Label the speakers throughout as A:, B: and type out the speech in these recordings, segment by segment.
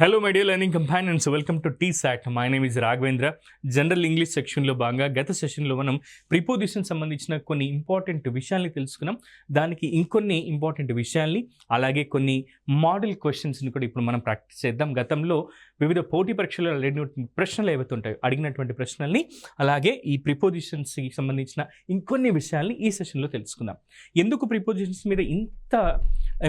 A: Hello my dear learning companions, welcome to T-SAT. My name is Raghavendra. General English సెక్షన్లో భాగంగా గత సెషన్లో మనం ప్రిపోజిషన్ సంబంధించిన కొన్ని ఇంపార్టెంట్ విషయాల్ని తెలుసుకున్నాం. దానికి ఇంకొన్ని ఇంపార్టెంట్ విషయాల్ని అలాగే కొన్ని మోడల్ క్వశ్చన్స్ని కూడా ఇప్పుడు మనం ప్రాక్టీస్ చేద్దాం. గతంలో వివిధ పోటీ పరీక్షలు ప్రశ్నలు ఏవైతే ఉంటాయో అడిగినటువంటి ప్రశ్నల్ని అలాగే ఈ ప్రిపోజిషన్స్కి సంబంధించిన ఇంకొన్ని విషయాల్ని ఈ సెషన్లో తెలుసుకుందాం. ఎందుకు ప్రిపోజిషన్స్ మీద ఇంత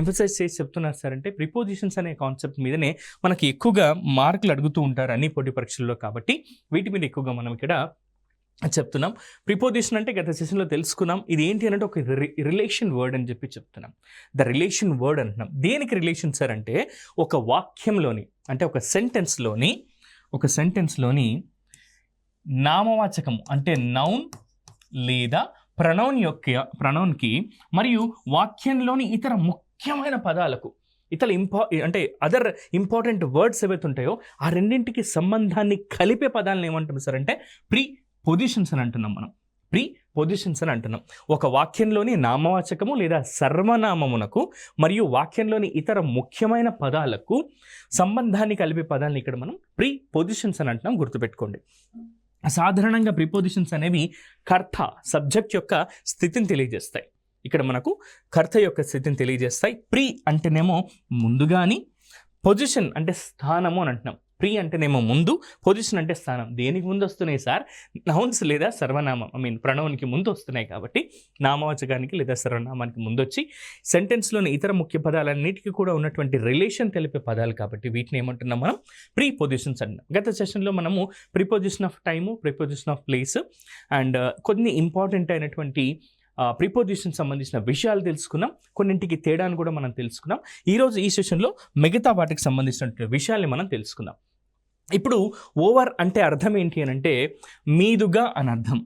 A: ఎంఫసైజ్ చేసి చెప్తున్నారు సార్ అంటే, ప్రిపోజిషన్స్ అనే కాన్సెప్ట్ మీదనే మనకి ఎక్కువగా మార్కులు అడుగుతూ ఉంటారు అన్ని పోటీ పరీక్షల్లో, కాబట్టి వీటి మీద ఎక్కువగా మనం ఇక్కడ చెప్తున్నాం. ప్రిపోజిషన్ అంటే గత సెషన్లో తెలుసుకున్నాం. ఇది ఏంటి అంటే ఒక రిలేషన్ వర్డ్ అని చెప్పి చెప్తున్నాం. ద రిలేషన్ వర్డ్ అంటున్నాం. దేనికి రిలేషన్ సార్ అంటే, ఒక వాక్యంలోని అంటే ఒక సెంటెన్స్లోని నామవాచకము అంటే నౌన్ లేదా ప్రొనౌన్కి మరియు వాక్యంలోని ఇతర ముఖ్యమైన పదాలకు అంటే అదర్ ఇంపార్టెంట్ వర్డ్స్ ఏవైతే ఉంటాయో ఆ రెండింటికి సంబంధాన్ని కలిపే పదాలను ఏమంటాం సార్ అంటే ప్రిపోజిషన్స్ అని అంటున్నాం. మనం ప్రిపోజిషన్స్ అని అంటున్నాం. ఒక వాక్యంలోని నామవాచకము లేదా సర్వనామమునకు మరియు వాక్యంలోని ఇతర ముఖ్యమైన పదాలకు సంబంధాన్ని కలిపే పదాలను ఇక్కడ మనం ప్రిపోజిషన్స్ అని అంటున్నాం. గుర్తుపెట్టుకోండి. సాధారణంగా ప్రిపోజిషన్స్ అనేవి కర్త సబ్జెక్ట్ యొక్క స్థితిని తెలియజేస్తాయి. ఇక్కడ మనకు కర్త యొక్క స్థితిని తెలియజేస్తాయి. ప్రీ అంటేనేమో ముందుగాని, పొజిషన్ అంటే స్థానము అని అంటున్నాం. ప్రీ అంటేనేమో ముందు, పొజిషన్ అంటే స్థానం. దేనికి ముందు వస్తున్నాయి సార్? నౌన్స్ లేదా సర్వనామం ప్రణౌన్కి ముందు వస్తున్నాయి. కాబట్టి నామవాచకానికి లేదా సర్వనామానికి ముందు వచ్చి సెంటెన్స్లోని ఇతర ముఖ్య పదాలన్నిటికీ కూడా ఉన్నటువంటి రిలేషన్ తెలిపే పదాలు కాబట్టి వీటిని ఏమంటున్నాం మనం? ప్రిపోజిషన్స్ అంటున్నాం. గత సెషన్లో మనము preposition of time, preposition of place and కొన్ని ఇంపార్టెంట్ అయినటువంటి ప్రిపోజిషన్ సంబంధించిన విషయాలు తెలుసుకున్నాం. కొన్నింటికి తేడాను కూడా మనం తెలుసుకున్నాం. ఈరోజు ఈ సెషన్లో మిగతా వాటికి సంబంధించిన విషయాల్ని మనం తెలుసుకుందాం. ఇప్పుడు ఓవర్ అంటే అర్థం ఏంటి అని అంటే మీదుగా అని అర్థం.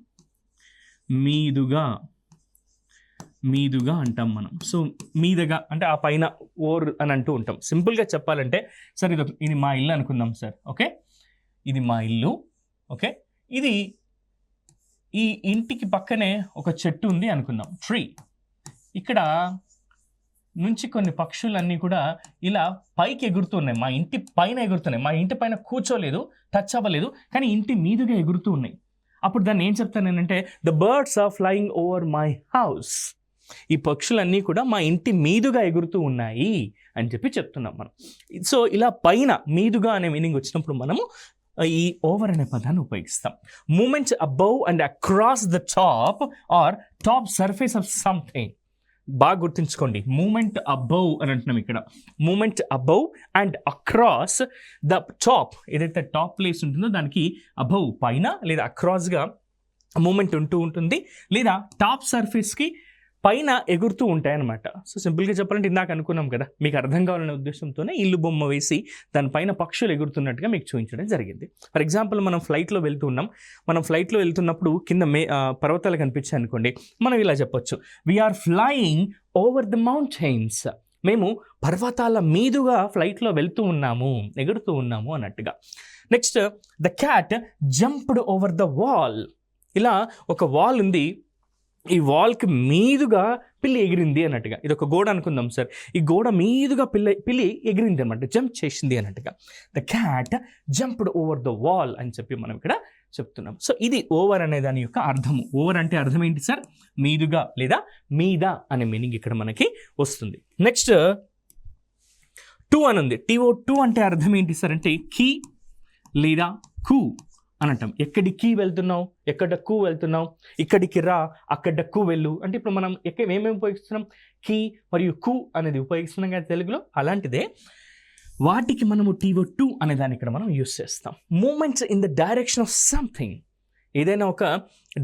A: మీదుగా అంటాం మనం. సో మీదుగా అంటే ఆ పైన ఓవర్ అని అంటూ ఉంటాం. సింపుల్గా చెప్పాలంటే సార్ ఇది మా ఇల్లు అనుకుందాం సార్. ఓకే, ఇది మా ఇల్లు. ఓకే, ఇది ఈ ఇంటికి పక్కనే ఒక చెట్టు ఉంది అనుకుందాం, ట్రీ. ఇక్కడ నుంచి కొన్ని పక్షులన్నీ కూడా ఇలా పైకి ఎగురుతున్నాయి. మా ఇంటి పైన ఎగురుతున్నాయి. మా ఇంటి పైన కూర్చోలేదు, టచ్ అవ్వలేదు, కానీ ఇంటి మీదుగా ఎగురుతూ ఉన్నాయి. అప్పుడు దాన్ని ఏం చెప్తాను నేనంటే, the birds are flying over my house. ఈ పక్షులన్నీ కూడా మా ఇంటి మీదుగా ఎగురుతూ ఉన్నాయి అని చెప్పి చెప్తున్నాం మనం. సో ఇలా పైన మీదుగా అనే మీనింగ్ వచ్చినప్పుడు మనము ఈ ఓవర్ అనే పదాన్ని ఉపయోగిస్తాం. Movements above and across the top or top surface of something. బాగా గుర్తుంచుకోండి. మూమెంట్ అబౌవ్ అని అంటున్నాం ఇక్కడ. Movement above and across the top, ఏదైతే టాప్ ప్లేస్ ఉంటుందో దానికి అబౌవ్ పైన లేదా అక్రాస్గా మూమెంట్ ఉంటూ ఉంటుంది, లేదా టాప్ సర్ఫేస్కి పైన ఎగురుతూ ఉంటాయన్నమాట. సో సింపుల్గా చెప్పాలంటే ఇందాక అనుకున్నాం కదా, మీకు అర్థం కావాలనే ఉద్దేశంతోనే ఇల్లు బొమ్మ వేసి దానిపైన పక్షులు ఎగురుతున్నట్టుగా మీకు చూపించడం జరిగింది. ఫర్ ఎగ్జాంపుల్ మనం ఫ్లైట్లో వెళ్తున్నాం. మనం ఫ్లైట్లో వెళ్తున్నప్పుడు కింద పర్వతాలు కనిపించాయి అనుకోండి, మనం ఇలా చెప్పొచ్చు, we are flying over the mountains. మేము పర్వతాల మీదుగా ఫ్లైట్లో వెళ్తూ ఉన్నాము, ఎగురుతూ ఉన్నాము అన్నట్టుగా. Next, the cat jumped over the wall. ఇలా ఒక వాల్ ఉంది, ఈ వాల్కి మీదుగా పిల్లి ఎగిరింది అన్నట్టుగా. ఇది ఒక గోడ అనుకుందాం సార్. ఈ గోడ మీదుగా పిల్లి ఎగిరింది అనమాట, జంప్ చేసింది అన్నట్టుగా. The cat jumped over the wall అని చెప్పి మనం ఇక్కడ చెప్తున్నాం. సో ఇది ఓవర్ అనే దాని యొక్క అర్థము. ఓవర్ అంటే అర్థం ఏంటి సార్? మీదుగా లేదా మీద అనే మీనింగ్ ఇక్కడ మనకి వస్తుంది. నెక్స్ట్ టు అని ఉంది. TO2 అంటే అర్థం ఏంటి సార్ అంటే కీ లేదా కు అని అంటాం. ఎక్కడికి వెళ్తున్నావు, ఎక్కడకు వెళ్తున్నావు, ఇక్కడికి రా, అక్కడకు వెళ్ళు అంటే ఇప్పుడు మనం ఏమేమి ఉపయోగిస్తున్నాం? కీ మరియు కు అనేది ఉపయోగిస్తున్నాం కదా తెలుగులో. అలాంటిదే వాటికి మనము TO2 అనే దాన్ని ఇక్కడ మనం యూస్ చేస్తాం. Movements in the direction of something. ఏదైనా ఒక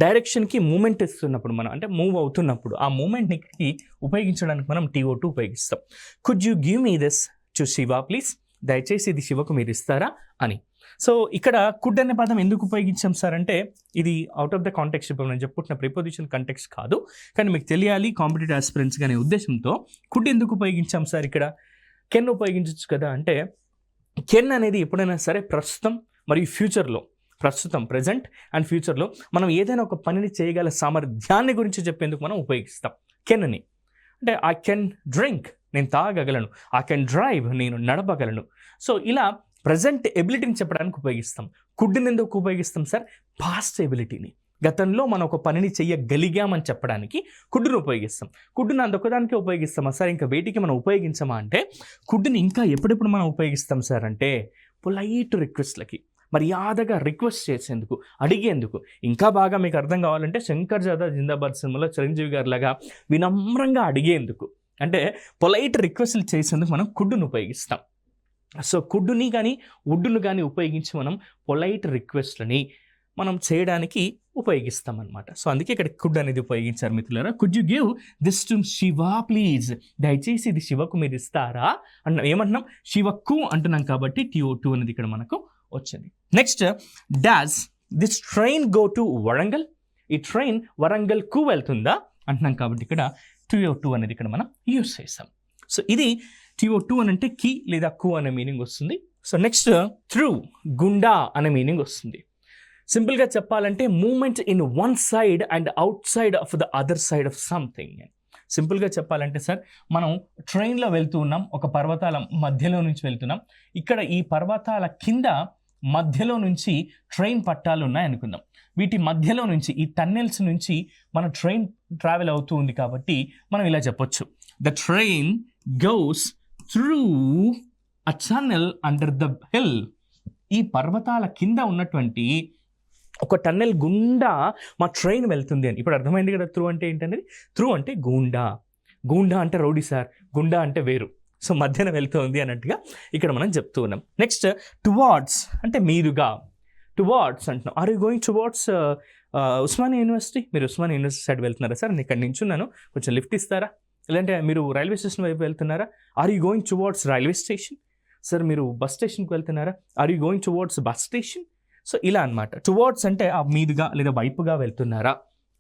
A: డైరెక్షన్కి మూమెంట్ ఇస్తున్నప్పుడు మనం అంటే మూవ్ అవుతున్నప్పుడు ఆ మూమెంట్ని ఉపయోగించడానికి మనం TO2 ఉపయోగిస్తాం. Could you give me this to Shiva please? దయచేసి ఇది శివకు మీరు ఇస్తారా అని. సో ఇక్కడ కుడ్ అనే పదం ఎందుకు ఉపయోగించాం సార్ అంటే, ఇది అవుట్ ఆఫ్ ద కాంటెక్స్ట్. ఇప్పుడు నేను చెప్పుకుంటున్న ప్రిపోజిషన్ కాంటెక్స్ట్ కాదు, కానీ మీకు తెలియాలి కాంపిటేటివ్ ఆస్పిరెంట్స్ అనే ఉద్దేశంతో కుడ్ ఎందుకు ఉపయోగించాం సార్ ఇక్కడ. కెన్ ఉపయోగించవచ్చు కదా అంటే, కెన్ అనేది ఎప్పుడైనా సరే ప్రస్తుతం మరియు ఫ్యూచర్లో, ప్రస్తుతం ప్రెజెంట్ అండ్ ఫ్యూచర్లో మనం ఏదైనా ఒక పనిని చేయగల సామర్థ్యాన్ని గురించి చెప్పేందుకు మనం ఉపయోగిస్తాం కెన్ అని. అంటే ఐ కెన్ డ్రింక్, నేను తాగగలను. ఐ కెన్ డ్రైవ్, నేను నడపగలను. సో ఇలా ప్రజెంట్ ఎబిలిటీని చెప్పడానికి ఉపయోగిస్తాం. కుడ్ని ఎందుకు ఉపయోగిస్తాం సార్? పాస్ట్ ఎబిలిటీని, గతంలో మనం ఒక పనిని చెయ్యగలిగామని చెప్పడానికి కుడ్డును ఉపయోగిస్తాం. కుడ్డును అందుకొదానికి ఉపయోగిస్తామా సార్? ఇంకా వేటికి మనం ఉపయోగించమా అంటే, కుడ్డుని ఇంకా ఎప్పుడెప్పుడు మనం ఉపయోగిస్తాం సార్ అంటే పొలైట్ రిక్వెస్ట్లకి, మర్యాదగా రిక్వెస్ట్ చేసేందుకు, అడిగేందుకు. ఇంకా బాగా మీకు అర్థం కావాలంటే శంకర్ జాదా జిందాబాద్ సినిమాలో చిరంజీవి గారి లాగా వినమ్రంగా అడిగేందుకు, అంటే పొలైట్ రిక్వెస్ట్లు చేసేందుకు మనం కుడ్డును ఉపయోగిస్తాం. సో కుడ్డుని కానీ వుడ్డును కానీ ఉపయోగించి మనం పొలైట్ రిక్వెస్ట్లని మనం చేయడానికి ఉపయోగిస్తాం అనమాట. సో అందుకే ఇక్కడ కుడ్ అనేది ఉపయోగించారు మిత్రులారా. Could you give this to Shiva please, దయచేసి ఇది శివకు మీరు ఇస్తారా అన్న. ఏమంటున్నాం? శివకు అంటున్నాం కాబట్టి TO2 అనేది ఇక్కడ మనకు వచ్చింది. Next, does this train go to Warangal, ఈ ట్రైన్ వరంగల్కు వెళ్తుందా అంటున్నాం కాబట్టి ఇక్కడ TO2 అనేది ఇక్కడ మనం యూస్ చేస్తాం. సో ఇది TO2 అని అంటే కి లేదా కు అనే మీనింగ్ వస్తుంది. సో నెక్స్ట్, త్రూ గుండా అనే మీనింగ్ వస్తుంది. సింపుల్గా చెప్పాలంటే movement in one side and out side of the other side of something. సింపుల్గా చెప్పాలంటే సార్, మనం ట్రైన్లో వెళ్తూ ఉన్నాం, ఒక పర్వతాల మధ్యలో నుంచి వెళ్తున్నాం. ఇక్కడ ఈ పర్వతాల కింద మధ్యలో నుంచి ట్రైన్ పట్టాలు ఉన్నాయి అనుకుందాం. వీటి మధ్యలో నుంచి, ఈ టన్నెల్స్ నుంచి మన ట్రైన్ ట్రావెల్ అవుతూ ఉంది కాబట్టి మనం ఇలా చెప్పొచ్చు, the train goes through a tunnel under the hill. ఈ పర్వతాల కింద ఉన్నటువంటి ఒక టన్నెల్ గుండా మా ట్రైన్ వెళ్తుంది అని. ఇప్పుడు అర్థమైంది కదా త్రూ అంటే ఏంటనేది. త్రూ అంటే గూండా, గూండా అంటే రౌడీ సార్, గుండా అంటే వేరు. సో మధ్యన వెళ్తుంది అన్నట్టుగా ఇక్కడ మనం చెప్తూ ఉన్నాం. నెక్స్ట్, టువార్డ్స్ అంటే మీరుగా, టువార్డ్స్ అంటున్నాం. Are you going towards Osmania university? మీరు ఉస్మానియా యూనివర్సిటీ సైడ్ వెళ్తున్నారా సార్? నేను ఇక్కడ నించున్నాను, కొంచెం లిఫ్ట్ ఇస్తారా? లేదంటే మీరు రైల్వే స్టేషన్ వైపు వెళ్తున్నారా? Are you going towards railway station? Sir మీరు బస్ స్టేషన్కి వెళ్తున్నారా? Are you going towards bus station? So ఇలా అనమాట. టువార్డ్స్ అంటే ఆ మీదుగా లేదా వైపుగా వెళ్తున్నారా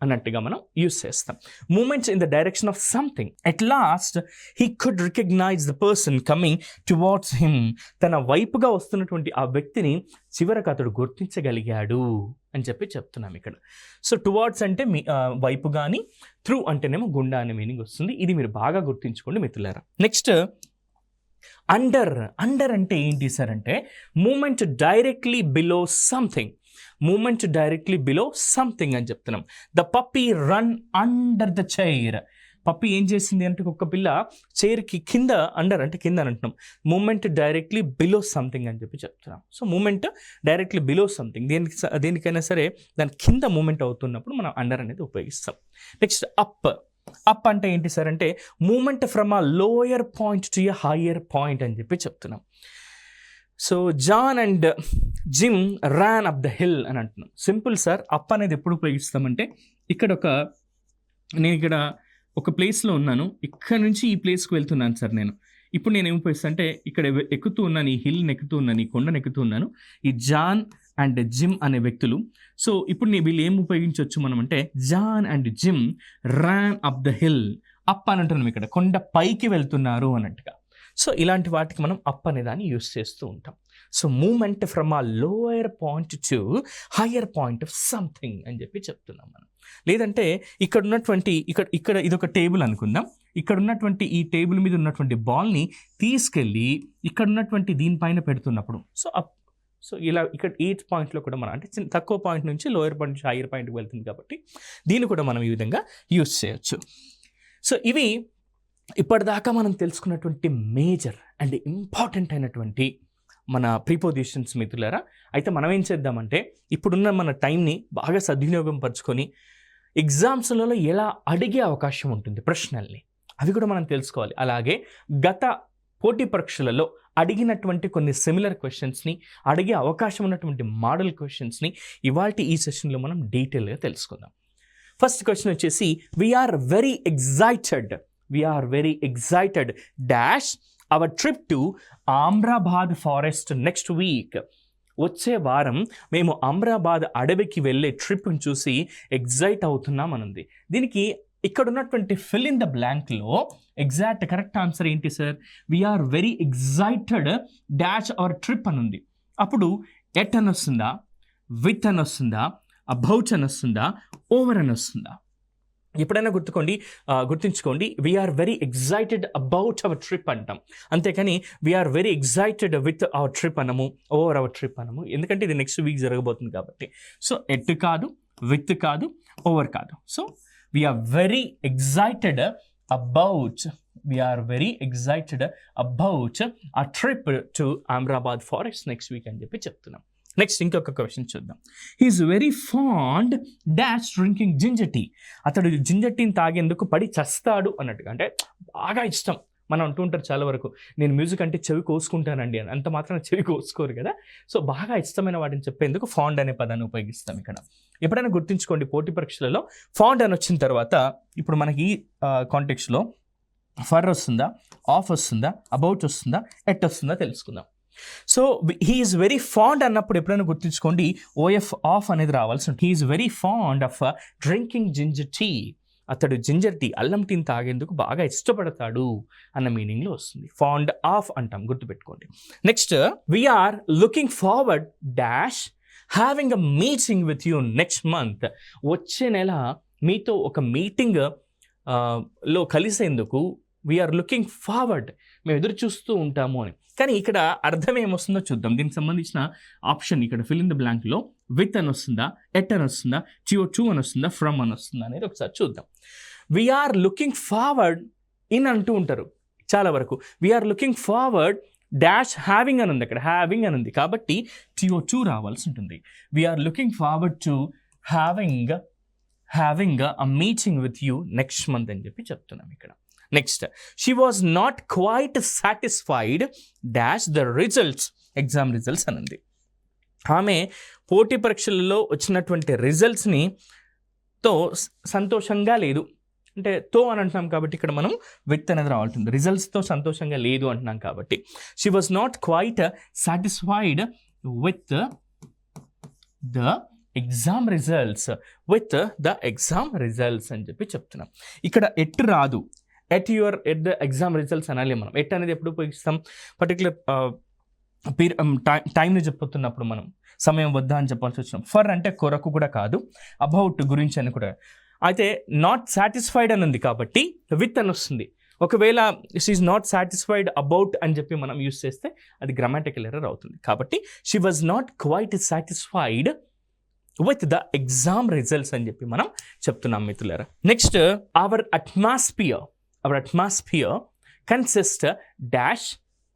A: అన్నట్టుగా మనం యూస్ చేస్తాం. Movements in the direction of something. At last he could recognize the person coming towards him. తన వైపుగా వస్తున్నటువంటి ఆ వ్యక్తిని చివరకు అతడు గుర్తించగలిగాడు అని చెప్పి చెప్తున్నాం ఇక్కడ. సో టువార్డ్స్ అంటే వైపు కానీ, త్రూ అంటేనేమో గుండా అనే మీనింగ్ వస్తుంది. ఇది మీరు బాగా గుర్తించుకోండి మిత్రులారా. Next, under. అండర్ అంటే ఏంటి సార్ అంటే moment directly below something. Moment directly below something అని చెప్తున్నాం. The puppy run under the chair. Puppy ఏం చేసింది అంటే ఒక పిల్ల చైర్కి కింద, అండర్ అంటే కింద అని అంటున్నాం. మూమెంట్ డైరెక్ట్లీ బిలో సంథింగ్ అని చెప్పి చెప్తున్నాం. So movement directly below something, దేనికైనా సరే దాని కింద మూమెంట్ అవుతున్నప్పుడు మనం అండర్ అనేది ఉపయోగిస్తాం. Next, up. అప్ అంటే ఏంటి సార్ అంటే movement from a lower point to a higher point అని చెప్పి చెప్తున్నాం. So John and Jim ran up the hill అని అంటున్నాం. సింపుల్ సార్, అప్ అనేది ఎప్పుడు ఉపయోగిస్తామంటే నేను ఇక్కడ ఒక ప్లేస్లో ఉన్నాను, ఇక్కడ నుంచి ఈ ప్లేస్కి వెళ్తున్నాను సార్ నేను. ఇప్పుడు నేను ఏం ఉపయోగిస్తాను అంటే ఇక్కడ ఎక్కుతూ ఉన్నాను, ఈ హిల్ని ఎక్కుతూ ఉన్నాను, ఈ కొండను ఎక్కుతూ ఉన్నాను. ఈ జాన్ అండ్ జిమ్ అనే వ్యక్తులు. సో ఇప్పుడు వీళ్ళు ఏం ఉపయోగించవచ్చు మనం అంటే John and Jim ran up the hill. Up అని అంటున్నాం, ఇక్కడ కొండ పైకి వెళ్తున్నారు అన్నట్టుగా. సో ఇలాంటి వాటికి మనం అప్ అనే దాన్ని యూస్ చేస్తూ ఉంటాం. సో మూమెంట్ ఫ్రమ్ ఆ lower point to higher point of something అని చెప్పి చెప్తున్నాం మనం. లేదంటే ఇక్కడ ఉన్నటువంటి ఇక్కడ ఇదొక టేబుల్ అనుకుందాం. ఇక్కడ ఉన్నటువంటి ఈ టేబుల్ మీద ఉన్నటువంటి బాల్ని తీసుకెళ్ళి ఇక్కడ ఉన్నటువంటి దీనిపైన పెడుతున్నప్పుడు సో ఇలా ఇక్కడ ఈ పాయింట్లో కూడా మనం అంటే తక్కువ పాయింట్ నుంచి లోయర్ పాయింట్ నుంచి హైయర్ పాయింట్కి వెళ్తుంది కాబట్టి దీన్ని కూడా మనం ఈ విధంగా యూస్ చేయొచ్చు. సో ఇవి ఇప్పటిదాకా మనం తెలుసుకున్నటువంటి మేజర్ అండ్ ఇంపార్టెంట్ అయినటువంటి మన ప్రీపోజిషన్స్ మిత్రులారా. అయితే మనం ఏం చేద్దామంటే ఇప్పుడున్న మన టైంని బాగా సద్వినియోగం పరుచుకొని ఎగ్జామ్స్లలో ఎలా అడిగే అవకాశం ఉంటుంది ప్రశ్నల్ని, అవి కూడా మనం తెలుసుకోవాలి. అలాగే గత పోటీ పరీక్షలలో అడిగినటువంటి కొన్ని సిమిలర్ క్వశ్చన్స్ని, అడిగే అవకాశం ఉన్నటువంటి మోడల్ క్వశ్చన్స్ని ఇవాల్టి ఈ సెషన్లో మనం డీటెయిల్గా తెలుసుకుందాం. ఫస్ట్ క్వశ్చన్ వచ్చేసి we are very excited dash our trip to Amrabad forest next week. వచ్చే వారం మేము అమ్రాబాద్ అడవికి వెళ్ళే ట్రిప్ని చూసి ఎగ్జైట్ అవుతున్నాం అనుంది. దీనికి ఇక్కడ ఉన్నటువంటి ఫిల్ ఇన్ ద బ్లాంక్లో ఎగ్జాక్ట్ కరెక్ట్ ఆన్సర్ ఏంటి sir? We are very excited dash our trip అని ఉంది. అప్పుడు ఎట్ అని వస్తుందా, విత్ అని వస్తుందా, అబౌట్ అని వస్తుందా, ఓవర్ అని వస్తుందా? ఎప్పుడైనా గుర్తుంచుకోండి we are very excited about our trip అంటాం, అంతేకాని we are very excited with our trip అనము, ఓవర్ అవర్ ట్రిప్ అనము, ఎందుకంటే ఇది నెక్స్ట్ వీక్ జరగబోతుంది కాబట్టి. సో ఎట్ కాదు, విత్ కాదు, ఓవర్ కాదు. So we are very excited about a trip to Amrabad forest next week అని చెప్పి చెప్తున్నాం. నెక్స్ట్ ఇంకొక క్వశ్చన్ చూద్దాం. He is very fond dash drinking ginger tea. అతడు జింజర్ టీని తాగేందుకు పడి చస్తాడు అన్నట్టుగా, అంటే బాగా ఇష్టం. మనం అంటూ ఉంటారు చాలా వరకు, నేను మ్యూజిక్ అంటే చెవి కోసుకుంటానండి అని. అంత మాత్రం చెవి కోసుకోరు కదా. సో బాగా ఇష్టమైన వాటిని చెప్పేందుకు ఫాండ్ అనే పదాన్ని ఉపయోగిస్తాం ఇక్కడ. ఎప్పుడైనా గుర్తుంచుకోండి, పోటీ పరీక్షలలో ఫాండ్ అని వచ్చిన తర్వాత ఇప్పుడు మనకి ఈ కాంటెక్స్లో ఫర్ వస్తుందా, ఆఫ్ వస్తుందా, అబౌట్ వస్తుందా, ఎట్ వస్తుందా తెలుసుకుందాం. సో హీఈస్ వెరీ ఫాండ్ అన్నప్పుడు ఎప్పుడైనా గుర్తుంచుకోండి ఓఎఫ్ ఆఫ్ అనేది రావాల్సి ఉంటుంది. He is very fond of drinking ginger tea. అతడు జింజర్ టీ, అల్లం టీని తాగేందుకు బాగా ఇష్టపడతాడు అన్న మీనింగ్లో వస్తుంది. ఫాండ్ ఆఫ్ అంటాం, గుర్తుపెట్టుకోండి. Next we are looking forward dash having a meeting with you next month. వచ్చే నెల మీతో ఒక మీటింగ్ లో కలిసేందుకు వీఆర్ లుకింగ్ ఫార్వర్డ్, మేము ఎదురు చూస్తూ ఉంటాము అని. కానీ ఇక్కడ అర్థం ఏమొస్తుందో చూద్దాం. దీనికి సంబంధించిన ఆప్షన్ ఇక్కడ ఫిల్ ఇన్ ద బ్లాంక్లో విత్ అని వస్తుందా, ఎట్ అని వస్తుందా, టు అని వస్తుందా, ఫ్రమ్ అని వస్తుందా అనేది ఒకసారి చూద్దాం. వీఆర్ లుకింగ్ ఫార్వర్డ్ ఇన్ అంటూ ఉంటారు చాలా వరకు. We are looking forward dash having అని ఉంది, అక్కడ హ్యావింగ్ అని ఉంది కాబట్టి టు రావాల్సి ఉంటుంది. We are looking forward to having a meeting with you next month అని చెప్పి చెప్తున్నాం ఇక్కడ. Next she was not quite satisfied dash the results, exam results అని ఉంది. ఆమె పోటీ పరీక్షలలో వచ్చినటువంటి రిజల్ట్స్ని తో సంతోషంగా లేదు, అంటే తో అని అంటున్నాం కాబట్టి ఇక్కడ మనం విత్ అనేది రావాల్సింది. రిజల్ట్స్తో సంతోషంగా లేదు అంటున్నాం కాబట్టి she was not quite satisfied with the exam results అని చెప్పి చెప్తున్నాం. ఇక్కడ ఎట్ రాదు, ఎట్ ద ఎగ్జామ్ రిజల్ట్స్ అనాలి మనం. ఎట్ అనేది ఎప్పుడు ఉపయోగిస్తాం, పర్టికులర్ టైంని చెప్పుతున్నప్పుడు మనం సమయం వద్దా అని చెప్పాల్సి వచ్చినాం. ఫర్ అంటే కొరకు కూడా కాదు, అబౌట్ గురించి అని కూడా. అయితే నాట్ సాటిస్ఫైడ్ అని ఉంది కాబట్టి విత్ అని వస్తుంది. ఒకవేళ she is not satisfied about అని చెప్పి మనం యూస్ చేస్తే అది గ్రామాటికల్ ఎర్రర్ అవుతుంది. కాబట్టి she was not quite satisfied with the exam results అని చెప్పి మనం చెప్తున్నాం మిత్రులారా. Next our atmosphere consist dash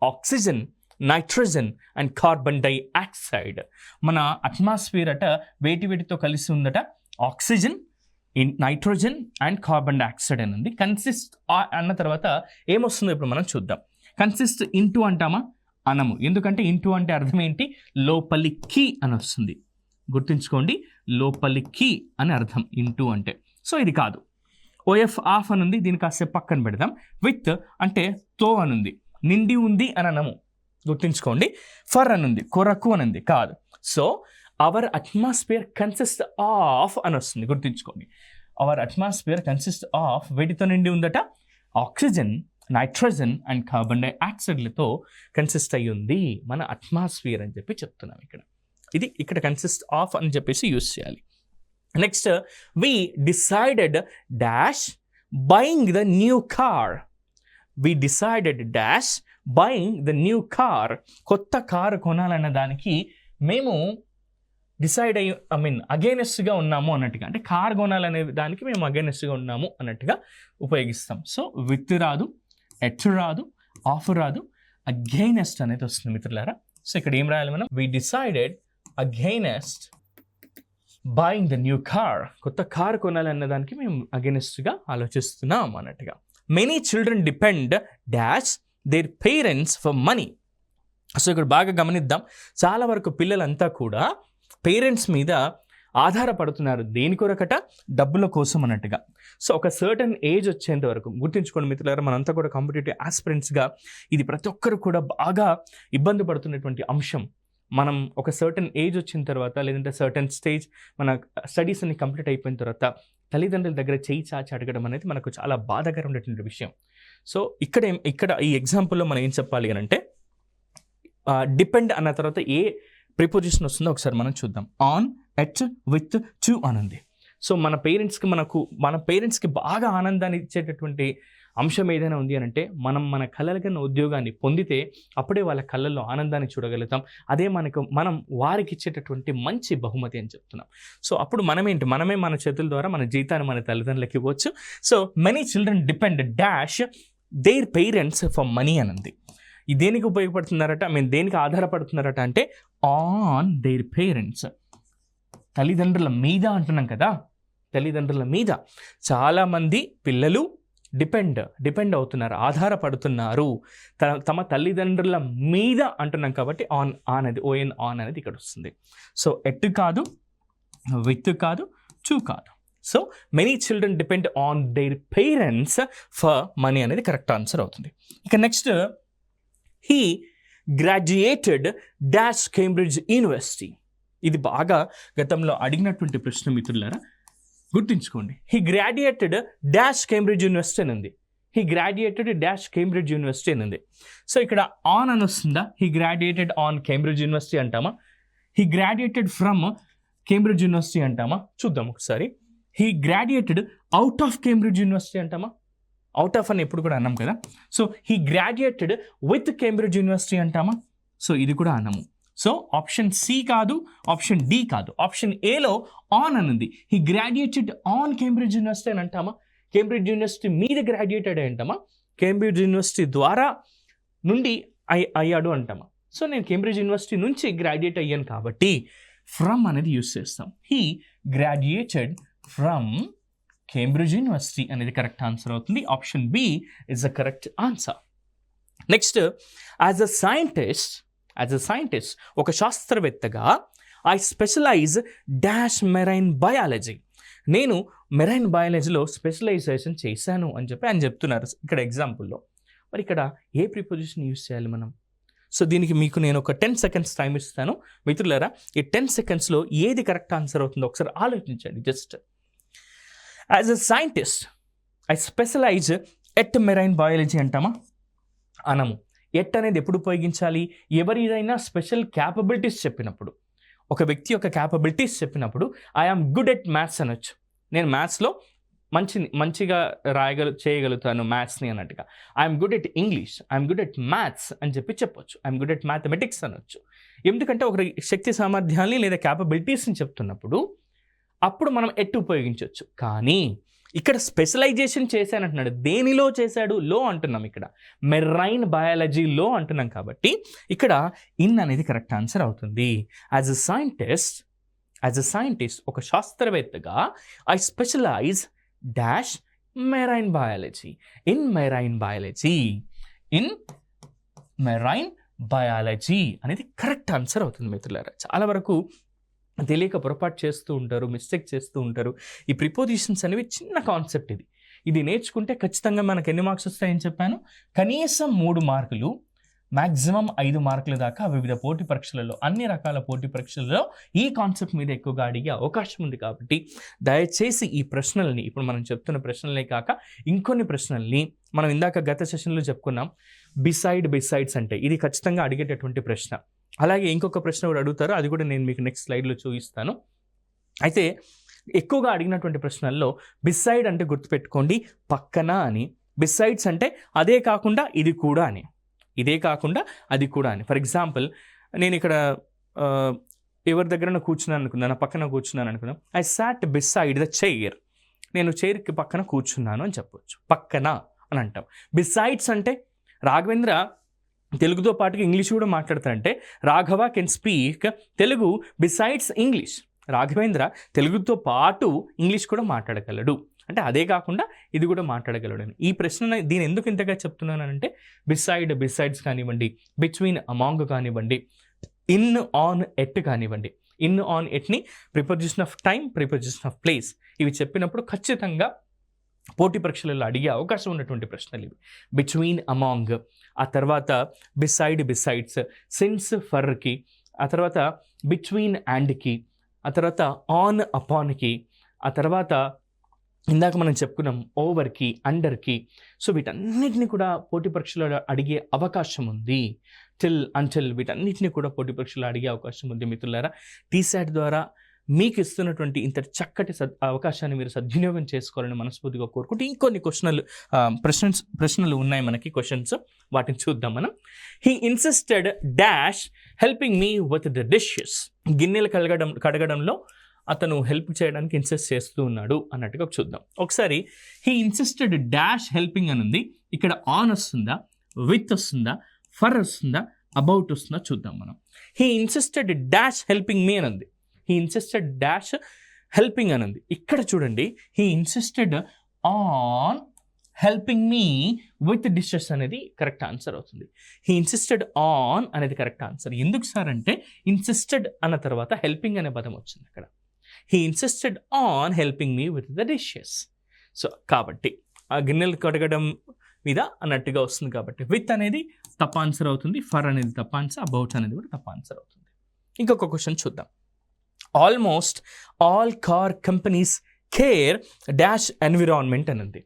A: oxygen, nitrogen and carbon dioxide. మన అట్మాస్ఫియర్ అట వేటితో కలిసి ఉందట, oxygen, nitrogen and carbon dioxide అని ఉంది. కన్సిస్ట్ అన్న తర్వాత ఏమొస్తుందో ఇప్పుడు మనం చూద్దాం. కన్సిస్ట్ ఇంటూ అంటామా, అనము, ఎందుకంటే ఇంటూ అంటే అర్థం ఏంటి, లోపలికి అని వస్తుంది. గుర్తుంచుకోండి, లోపలికి అని అర్థం ఇంటూ అంటే. సో ఇది కాదు. ఓఎఫ్ ఆఫ్ అని ఉంది, దీన్ని కాసేపు పక్కన పెడదాం. విత్ అంటే తో అని ఉంది, నిండి ఉంది అని అనము. గుర్తుంచుకోండి, ఫర్ అని ఉంది, కొరకు అని ఉంది, కాదు. So our atmosphere consist of అని వస్తుంది. గుర్తుంచుకోండి, అవర్ అట్మాస్ఫియర్ కన్సిస్ట్ ఆఫ్ వేటితో నిండి ఉందట, ఆక్సిజన్, నైట్రోజన్ అండ్ కార్బన్ డైఆక్సైడ్లతో కన్సిస్ట్ అయ్యి ఉంది మన అట్మాస్ఫియర్ అని చెప్పి చెప్తున్నాం ఇక్కడ. ఇది ఇక్కడ కన్సిస్ట్ ఆఫ్ అని చెప్పేసి యూజ్ చేయాలి. Next we decided dash buying the new car. We decided dash buying the new car. కొత్త కారు కొనాలన్న దానికి మేము డిసైడ్ అయ్యి అగైనెస్ట్గా ఉన్నాము అన్నట్టుగా, అంటే కార్ కొనాలనే దానికి మేము అగైనెస్ట్గా ఉన్నాము అన్నట్టుగా ఉపయోగిస్తాం. సో విత్ రాదు, ఎట్ రాదు, ఆఫ్ రాదు, అగైనెస్ట్ అనేది వస్తుంది మిత్రులారా. సో ఇక్కడ ఏం రాయాలి మనం, we decided against buying the new car. కొత్త కార్ కొనాలన్న దానికి మేము అగైనెస్ట్గా ఆలోచిస్తున్నాం అన్నట్టుగా. Many children depend dash their parents for money. So ఇక్కడ బాగా గమనిద్దాం, చాలా వరకు పిల్లలంతా కూడా పేరెంట్స్ మీద ఆధారపడుతున్నారు. దేని కొరకట, డబ్బుల కోసం అన్నట్టుగా. సో ఒక సర్టన్ ఏజ్ వచ్చేంత వరకు గుర్తుంచుకోండి మిత్రులారా, మనంతా కూడా కాంపిటేటివ్ ఆస్పిరెంట్స్గా ఇది ప్రతి ఒక్కరు కూడా బాగా ఇబ్బంది పడుతున్నటువంటి అంశం. మనం ఒక సర్టన్ ఏజ్ వచ్చిన తర్వాత, లేదంటే సర్టన్ స్టేజ్ మన స్టడీస్ అన్ని కంప్లీట్ అయిపోయిన తర్వాత తల్లిదండ్రుల దగ్గర చేయి చాచి అడగడం అనేది మనకు చాలా బాధాకరమైనటువంటి విషయం. సో ఇక్కడ ఈ ఎగ్జాంపుల్లో మనం ఏం చెప్పాలి అని అంటే, డిపెండ్ అన్న తర్వాత ఏ ప్రిపోజిషన్ వస్తుందో ఒకసారి మనం చూద్దాం. ఆన్, ఎట్, విత్, టు అని ఉంది. సో మన పేరెంట్స్కి బాగా ఆనందాన్ని ఇచ్చేటటువంటి అంశం ఏదైనా ఉంది అని అంటే మనం మన కలలుగన్న ఉద్యోగాన్ని పొందితే అప్పుడే వాళ్ళ కళ్ళల్లో ఆనందాన్ని చూడగలుగుతాం. అదే మనం వారికి ఇచ్చేటటువంటి మంచి బహుమతి అని చెప్తున్నాం. సో అప్పుడు మనమే మన చేతుల ద్వారా మన జీతాన్ని మన తల్లిదండ్రులకి ఇవ్వచ్చు. So many children depend dash their parents for money అని ఉంది. ఇది దేనికి ఉపయోగపడుతున్నారట, దేనికి ఆధారపడుతున్నారట అంటే ఆన్ దేర్ పేరెంట్స్, తల్లిదండ్రుల మీద అంటున్నాం కదా, తల్లిదండ్రుల మీద. చాలామంది పిల్లలు డిపెండ్ అవుతున్నారు, ఆధారపడుతున్నారు తమ తల్లిదండ్రుల మీద అంటున్నాం కాబట్టి ఆన్ అనేది ఓఎన్ ఆన్ అనేది ఇక్కడ వస్తుంది. సో ఎట్ కాదు, విత్ కాదు, టు కాదు. So many children depend on their parents for money అనేది కరెక్ట్ ఆన్సర్ అవుతుంది. ఇక next, he graduated dash Cambridge university. ఇది బాగా గతంలో అడిగినటువంటి ప్రశ్న మిత్రులారా, గుర్తుంచుకోండి. He graduated dash Cambridge university అని ఉంది. He graduated dash Cambridge university అని ఉంది. సో ఇక్కడ ఆన్ అని వస్తుందా? He graduated on Cambridge university అంటామా? He graduated from Cambridge university అంటామా? చూద్దాం ఒకసారి. He graduated out of Cambridge university అంటామా? అవుట్ ఆఫ్ అని ఎప్పుడు కూడా అన్నాం కదా. So he graduated with Cambridge university అంటామా? సో ఇది కూడా అన్నాము. సో ఆప్షన్ సి కాదు, ఆప్షన్ డి కాదు, ఆప్షన్ ఏలో ఆన్ అని ఉంది. He graduated on Cambridge university అని అంటామా? కేంబ్రిడ్జ్ యూనివర్సిటీ మీద గ్రాడ్యుయేటెడ్ అంటామా? కేంబ్రిడ్జ్ యూనివర్సిటీ ద్వారా నుండి అయ్యాడు అంటామా? సో నేను కేంబ్రిడ్జ్ యూనివర్సిటీ నుంచి గ్రాడ్యుయేట్ అయ్యాను కాబట్టి ఫ్రమ్ అనేది యూస్ చేస్తాం. He graduated from Cambridge university అనేది కరెక్ట్ ఆన్సర్ అవుతుంది. Option B is the correct answer. Next, as a scientist ఒక శాస్త్రవేత్తగా I specialize dash marine biology. నేను మెరైన్ బయాలజీలో స్పెషలైజేషన్ చేశాను అని చెప్పి ఆయన చెప్తున్నారు ఇక్కడ ఎగ్జాంపుల్లో. మరి ఇక్కడ ఏ ప్రిపోజిషన్ యూస్ చేయాలి మనం? సో దీనికి మీకు నేను ఒక 10 seconds టైం ఇస్తాను మిత్రులారా. ఈ 10 secondsలో ఏది కరెక్ట్ ఆన్సర్ అవుతుందో ఒకసారి ఆలోచించండి. Just as a scientist I specialize at marine biology అంటామా? అనము. ఎట్ అనేది ఎప్పుడు ఉపయోగించాలి? ఎవరిదైనా స్పెషల్ క్యాపబిలిటీస్ చెప్పినప్పుడు, ఒక వ్యక్తి యొక్క క్యాపబిలిటీస్ చెప్పినప్పుడు ఐఆమ్ గుడ్ ఎట్ మ్యాథ్స్ అనొచ్చు. నేను మ్యాథ్స్లో మంచిగా చేయగలుగుతాను మ్యాథ్స్ని అన్నట్టుగా. I'm good at English, I'm good at maths అని చెప్పొచ్చు. ఐఎమ్ గుడ్ ఎట్ మ్యాథమెటిక్స్ అనొచ్చు. ఎందుకంటే ఒక శక్తి సామర్థ్యాన్ని లేదా క్యాపబిలిటీస్ని చెప్తున్నప్పుడు అప్పుడు మనం ఎట్ ఉపయోగించవచ్చు. కానీ ఇక్కడ స్పెషలైజేషన్ చేశానంటున్నాడు. దేనిలో చేశాడు? లో అంటున్నాం. ఇక్కడ మెరైన్ బయాలజీలో అంటున్నాం కాబట్టి ఇక్కడ ఇన్ అనేది కరెక్ట్ ఆన్సర్ అవుతుంది. యాజ్ అ సైంటిస్ట్ ఒక శాస్త్రవేత్తగా I specialize dash marine biology. In marine biology అనేది కరెక్ట్ ఆన్సర్ అవుతుంది మిత్రులారా. చాలా వరకు తెలియక పొరపాటు చేస్తూ ఉంటారు, మిస్టేక్ చేస్తూ ఉంటారు. ఈ ప్రిపోజిషన్స్ అనేవి చిన్న కాన్సెప్ట్. ఇది నేర్చుకుంటే ఖచ్చితంగా మనకు ఎన్ని మార్క్స్ వస్తాయని చెప్పాను? కనీసం 3 మార్కులు, మ్యాక్సిమం 5 మార్కుల దాకా వివిధ పోటీ పరీక్షలలో, అన్ని రకాల పోటీ పరీక్షలలో ఈ కాన్సెప్ట్ మీద ఎక్కువగా అడిగే అవకాశం ఉంది. కాబట్టి దయచేసి ఈ ప్రశ్నల్ని, ఇప్పుడు మనం చెప్తున్న ప్రశ్నలే కాక ఇంకొన్ని ప్రశ్నల్ని మనం ఇందాక గత సెషన్లో చెప్పుకున్నాం. బిసైడ్స్ అంటే ఇది ఖచ్చితంగా అడిగేటటువంటి ప్రశ్న. అలాగే ఇంకొక ప్రశ్న కూడా అడుగుతారు, అది కూడా నేను మీకు నెక్స్ట్ స్లైడ్లో చూపిస్తాను. అయితే ఎక్కువగా అడిగినటువంటి ప్రశ్నల్లో బిసైడ్ అంటే గుర్తుపెట్టుకోండి పక్కన అని, బిసైడ్స్ అంటే అదే కాకుండా ఇది కూడా అని, ఇదే కాకుండా అది కూడా అని. ఫర్ ఎగ్జాంపుల్ నేను ఇక్కడ ఎవరి దగ్గర కూర్చున్నాను అనుకుందాం, నా పక్కన కూర్చున్నాను అనుకుందాం. I sat beside the chair. నేను చైర్కి పక్కన కూర్చున్నాను అని చెప్పవచ్చు. పక్కన అని అంటాం. బిసైడ్స్ అంటే రాఘవేంద్ర తెలుగుతో పాటుగా ఇంగ్లీష్ కూడా మాట్లాడతారంటే Raghava can speak Telugu besides English. Raghavendra తెలుగుతో పాటు ఇంగ్లీష్ కూడా మాట్లాడగలడు. అంటే అదే కాకుండా ఇది కూడా మాట్లాడగలడు అని. ఈ ప్రశ్న దీని ఎందుకు ఇంతగా చెప్తున్నానంటే బిసైడ్స్ కానివ్వండి, బిట్వీన్ అమాంగ్ కానివ్వండి, ఇన్ ఆన్ ఎట్ కానివ్వండి. ఇన్ ఆన్ ఎట్ని preposition of time, preposition of place ఇవి చెప్పినప్పుడు ఖచ్చితంగా పోటీ పరీక్షలలో అడిగే అవకాశం ఉన్నటువంటి ప్రశ్నలు ఇవి. బిట్వీన్ అమాంగ్, ఆ తర్వాత బిసైడ్స్, సిన్స్ ఫర్కి, ఆ తర్వాత బిట్వీన్ అండ్కి, ఆ తర్వాత ఆన్ అపాన్కి, ఆ తర్వాత ఇందాక మనం చెప్పుకున్నాం ఓవర్కి, అండర్కి. సో వీటన్నిటిని కూడా పోటీ పరీక్షలో అడిగే అవకాశం ఉంది. టిల్, అంటిల్ వీటన్నిటిని కూడా పోటీ పరీక్షలో అడిగే అవకాశం ఉంది మిత్రులారా. టీశాట్ ద్వారా మీకు ఇస్తున్నటువంటి ఇంత చక్కటి అవకాశాన్ని మీరు సద్వినియోగం చేసుకోవాలని మనస్ఫూర్తిగా కోరుకుంటూ ఇంకొన్ని ప్రశ్నలు ఉన్నాయి మనకి క్వశ్చన్స్, వాటిని చూద్దాం మనం. He insisted dash helping me with the dishes. గిన్నెలు కడగడంలో అతను హెల్ప్ చేయడానికి ఇన్సిస్ట్ చేస్తూ ఉన్నాడు అన్నట్టుగా చూద్దాం. ఒకసారి హీ ఇన్సిస్టెడ్ డాష్ హెల్పింగ్ అని ఉంది. ఇక్కడ ఆన్ వస్తుందా, విత్ వస్తుందా, ఫర్ వస్తుందా, అబౌట్ వస్తుందా చూద్దాం మనం. He insisted dash helping me అని ఉంది. హీ ఇన్సిస్టెడ్ డాష్ హెల్పింగ్ అని ఉంది. ఇక్కడ చూడండి, he insisted on helping me with dishes అనేది కరెక్ట్ ఆన్సర్ అవుతుంది. హీ ఇన్సిస్టెడ్ ఆన్ అనేది కరెక్ట్ ఆన్సర్. ఎందుకు సార్ అంటే ఇన్సిస్టెడ్ అన్న తర్వాత హెల్పింగ్ అనే పదం వచ్చింది అక్కడ. He insisted on helping me with the dishes. So కాబట్టి ఆ గిన్నెలు కడగడం మీద అన్నట్టుగా వస్తుంది కాబట్టి విత్ అనేది తప్ప ఆన్సర్ అవుతుంది, ఫర్ అనేది తప్ప ఆన్సర్, అబౌట్ అనేది కూడా తప్ప ఆన్సర్ అవుతుంది. ఇంకొక క్వశ్చన్ చూద్దాం. Almost all car companies care dash environment అని ఉంది.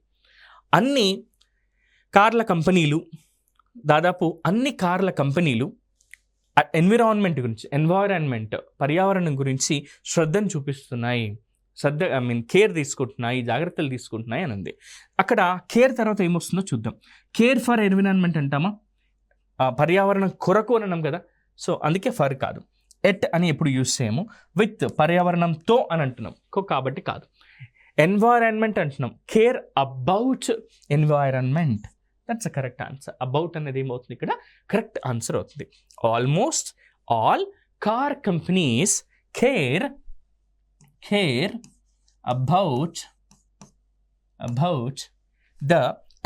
A: అన్ని కార్ల కంపెనీలు, దాదాపు అన్ని కార్ల కంపెనీలు ఎన్విరాన్మెంట్ పర్యావరణం గురించి శ్రద్ధను చూపిస్తున్నాయి, కేర్ తీసుకుంటున్నాయి, జాగ్రత్తలు తీసుకుంటున్నాయి అని ఉంది. అక్కడ కేర్ తర్వాత ఏమొస్తుందో చూద్దాం. కేర్ ఫర్ ఎన్విరాన్మెంట్ అంటామా, పర్యావరణం కొరకు అని అన్నాం కదా, సో అందుకే ఫర్ కాదు. ఎట్ అని ఎప్పుడు యూజ్ చేయము. విత్ పర్యావరణంతో అని అంటున్నాం కాబట్టి కాదు. ఎన్వైరాన్మెంట్ అంటున్నాం, care about environment, that's a correct answer. About అనేది ఏమవుతుంది ఇక్కడ కరెక్ట్ ఆన్సర్ అవుతుంది. Almost all car companies care about the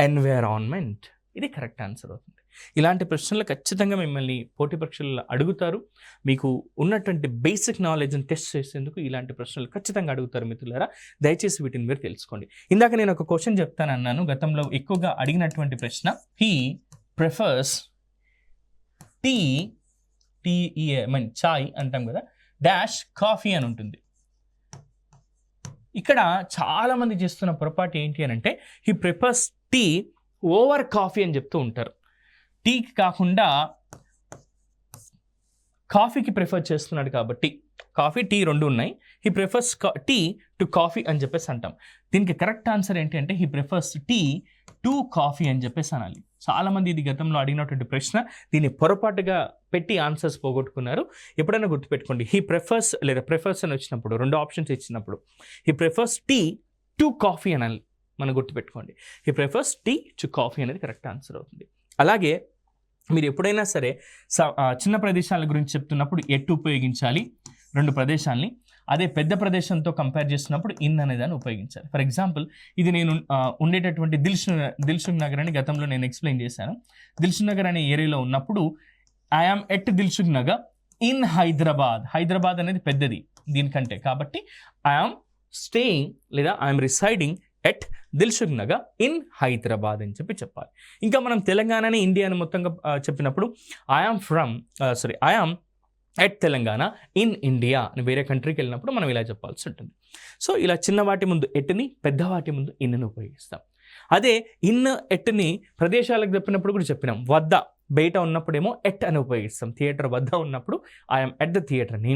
A: environment, ఇది కరెక్ట్ ఆన్సర్ అవుతుంది. ఇలాంటి ప్రశ్నలు ఖచ్చితంగా మిమ్మల్ని పోటీ పరీక్షల్లో అడుగుతారు. మీకు ఉన్నటువంటి బేసిక్ నాలెడ్జ్ని టెస్ట్ చేసేందుకు ఇలాంటి ప్రశ్నలు ఖచ్చితంగా అడుగుతారు మిత్రులారా. దయచేసి వీటిని మీరు తెలుసుకోండి. ఇందాక నేను ఒక క్వశ్చన్ చెప్తానన్నాను, గతంలో ఎక్కువగా అడిగినటువంటి ప్రశ్న. హీ ప్రిఫర్స్ చాయ్ అంటాం కదా, డాష్ కాఫీ అని ఉంటుంది. ఇక్కడ చాలామంది చేస్తున్న పొరపాటు ఏంటి అని అంటే he prefers tea over coffee అని చెప్తూ ఉంటారు. టీకి కాకుండా కాఫీకి ప్రిఫర్ చేస్తున్నాడు కాబట్టి, కాఫీ టీ రెండు ఉన్నాయి, he prefers tea to coffee అని చెప్పేసి అంటాం. దీనికి కరెక్ట్ ఆన్సర్ ఏంటి అంటే he prefers tea to coffee అని చెప్పేసి అనాలి. చాలామంది ఇది గతంలో అడిగినటువంటి ప్రశ్న, దీన్ని పొరపాటుగా పెట్టి ఆన్సర్స్ పోగొట్టుకున్నారు. ఎప్పుడైనా గుర్తుపెట్టుకోండి, హీ ప్రిఫర్స్ లేదా ప్రిఫర్స్ అని వచ్చినప్పుడు, రెండు ఆప్షన్స్ ఇచ్చినప్పుడు he prefers tea to coffee అనాలి. మనం గుర్తుపెట్టుకోండి, he prefers tea to coffee అనేది కరెక్ట్ ఆన్సర్ అవుతుంది. అలాగే మీరు ఎప్పుడైనా సరే చిన్న ప్రదేశాల గురించి చెప్తున్నప్పుడు ఎట్ ఉపయోగించాలి రెండు ప్రదేశాలని. అదే పెద్ద ప్రదేశంతో కంపేర్ చేస్తున్నప్పుడు ఇన్ అనే దాన్ని ఉపయోగించాలి. ఫర్ ఎగ్జాంపుల్, ఇది నేను ఉండేటటువంటి దిల్సుఖ్ నగర్ అని గతంలో నేను ఎక్స్ప్లెయిన్ చేశాను. దిల్సుఖ్ నగర్ అనే ఏరియాలో ఉన్నప్పుడు I am at Dilsukh Nagar in Hyderabad. Hyderabad అనేది పెద్దది దీనికంటే, కాబట్టి ఐఆమ్ స్టేయింగ్ లేదా I'm residing at Dilsukh Nagar in Hyderabad అని చెప్పాలి. ఇంకా మనం తెలంగాణని ఇండియాని మొత్తంగా చెప్పినప్పుడు I am at Telangana in India అని వేరే కంట్రీకి వెళ్ళినప్పుడు మనం ఇలా చెప్పాల్సి ఉంటుంది. సో ఇలా చిన్న వాటి ముందు ఎట్ని, పెద్ద వాటి ముందు ఇన్ని ఉపయోగిస్తాం. అదే ఇన్ ఎట్ని ప్రదేశాలకు చెప్పినప్పుడు కూడా చెప్పినాం. వద్ద బయట ఉన్నప్పుడేమో ఎట్ అని ఉపయోగిస్తాం. థియేటర్ వద్ద ఉన్నప్పుడు ఐఎమ్ ఎట్ ద థియేటర్ని,